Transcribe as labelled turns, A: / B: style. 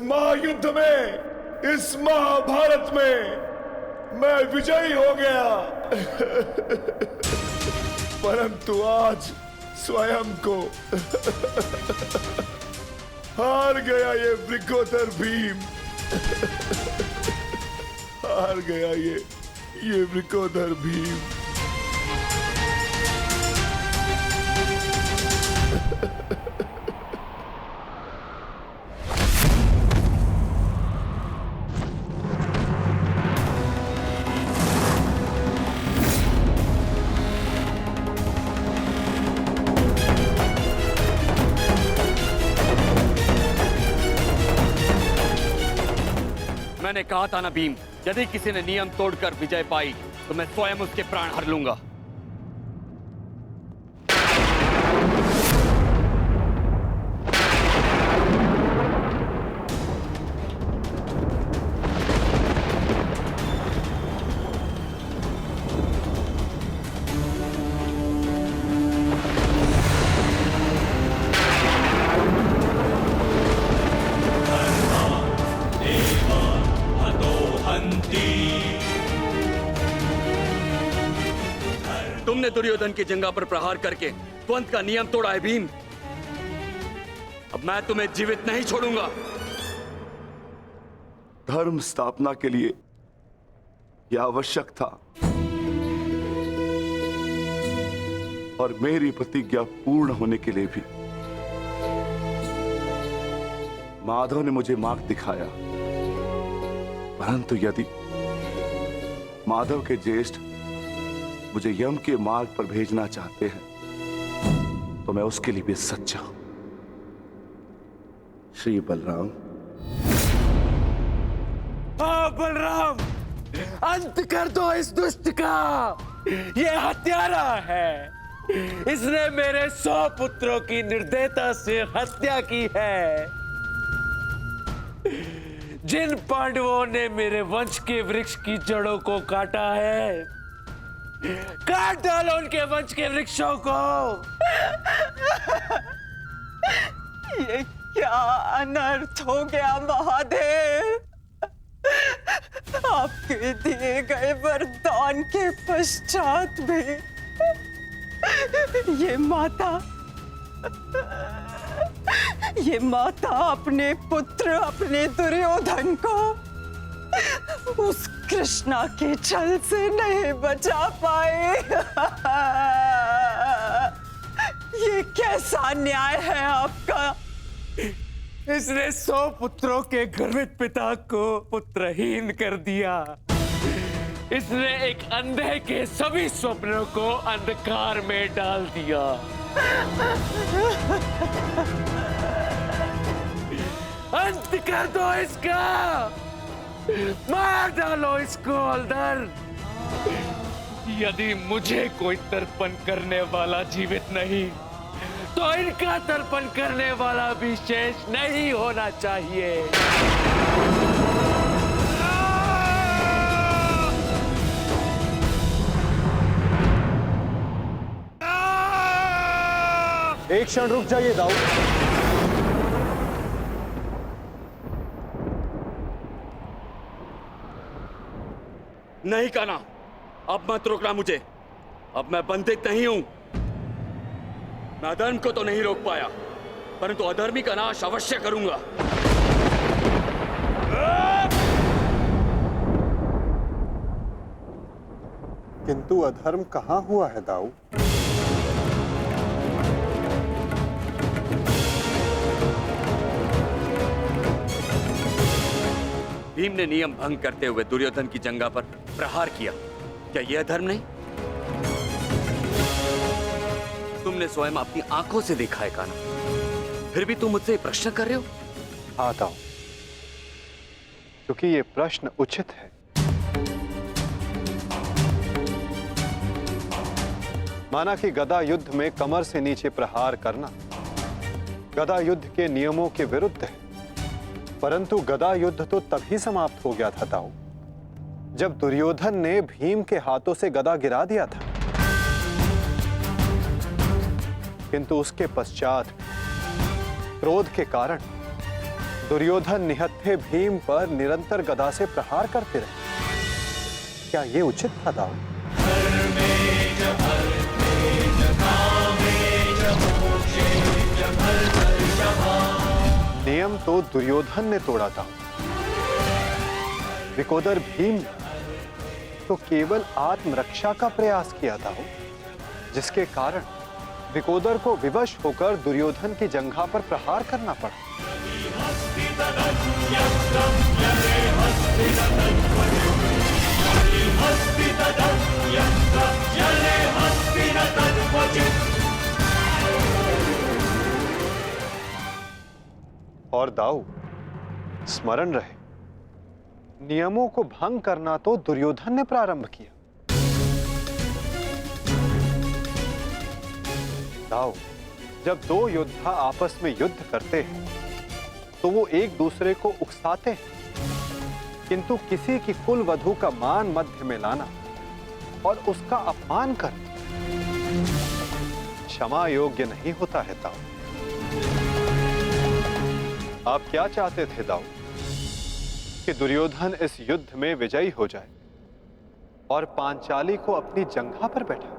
A: महायुद्ध में, इस महाभारत में मैं विजयी हो गया। परंतु आज स्वयं को हार गया ये वृकोदर भीम। हार गया ये वृकोदर भीम।
B: मैंने कहा था ना भीम, यदि किसी ने नियम तोड़कर विजय पाई तो मैं स्वयं उसके प्राण हर लूंगा। तुमने दुर्योधन की जंगा पर प्रहार करके द्वंद का नियम तोड़ा है भीम। अब मैं तुम्हें जीवित नहीं छोड़ूंगा।
A: धर्म स्थापना के लिए यह आवश्यक था और मेरी प्रतिज्ञा पूर्ण होने के लिए भी। माधव ने मुझे मार्ग दिखाया, परंतु यदि माधव के ज्येष्ठ मुझे यम के मार्ग पर भेजना चाहते हैं तो मैं उसके लिए भी सच्चा हूं। श्री बलराम।
C: हाँ बलराम, अंत कर दो इस दुष्ट का। ये हत्यारा है। इसने मेरे 100 पुत्रों की निर्दयता से हत्या की है। जिन पांडवों ने मेरे वंश के वृक्ष की जड़ों को काटा है, काट डालो उनके वंश के वृक्षों को।
D: ये क्या अनर्थ हो गया महादेव। आपके दिए गए वरदान के पश्चात भी ये माता अपने पुत्र, अपने दुर्योधन को उस कृष्णा के छल से नहीं बचा पाए। ये कैसा न्याय है आपका।
C: इसने 100 पुत्रों के गर्वित पिता को पुत्रहीन कर दिया। इसने एक अंधे के सभी स्वप्नों को अंधकार में डाल दिया। अंत कर दो इसका। मार डालो इसको अंदर। यदि मुझे कोई तर्पण करने वाला जीवित नहीं तो इनका तर्पण करने वाला भी शेष नहीं होना चाहिए।
E: एक क्षण रुक जाइए दाऊद।
B: नहीं कान्हा, अब मत रोकना मुझे। अब मैं बंधित नहीं हूं। मैं अधर्म को तो नहीं रोक पाया, परंतु अधर्मी का नाश अवश्य करूंगा।
E: किंतु अधर्म कहां हुआ है दाऊ?
B: भीम ने नियम भंग करते हुए दुर्योधन की जंगा पर प्रहार किया। क्या यह धर्म नहीं? तुमने स्वयं अपनी आंखों से देखा है कान्हा, फिर भी तुम मुझसे प्रश्न कर रहे हो?
E: हाँ दाऊ, क्योंकि ये प्रश्न उचित है। माना कि गदा युद्ध में कमर से नीचे प्रहार करना गदा युद्ध के नियमों के विरुद्ध है, परंतु गदा युद्ध तो तभी समाप्त हो गया था दाऊ जब दुर्योधन ने भीम के हाथों से गदा गिरा दिया था। किंतु उसके पश्चात क्रोध के कारण दुर्योधन निहत्थे भीम पर निरंतर गदा से प्रहार करते रहे। क्या ये उचित था दाऊ? नियम तो दुर्योधन ने तोड़ा था, विकोदर भीम ने तो केवल आत्मरक्षा का प्रयास किया था, जिसके कारण विकोदर को विवश होकर दुर्योधन की जंघा पर प्रहार करना पड़ा। और दाऊ, स्मरण रहे, नियमों को भंग करना तो दुर्योधन ने प्रारंभ किया। दाऊ, जब दो योद्धा आपस में युद्ध करते हैं तो वो एक दूसरे को उकसाते हैं, किंतु किसी की कुल वधू का मान मध्य में लाना और उसका अपमान करना क्षमा योग्य नहीं होता है दाऊ। आप क्या चाहते थे दाऊ? कि दुर्योधन इस युद्ध में विजयी हो जाए और पांचाली को अपनी जंघा पर बैठा?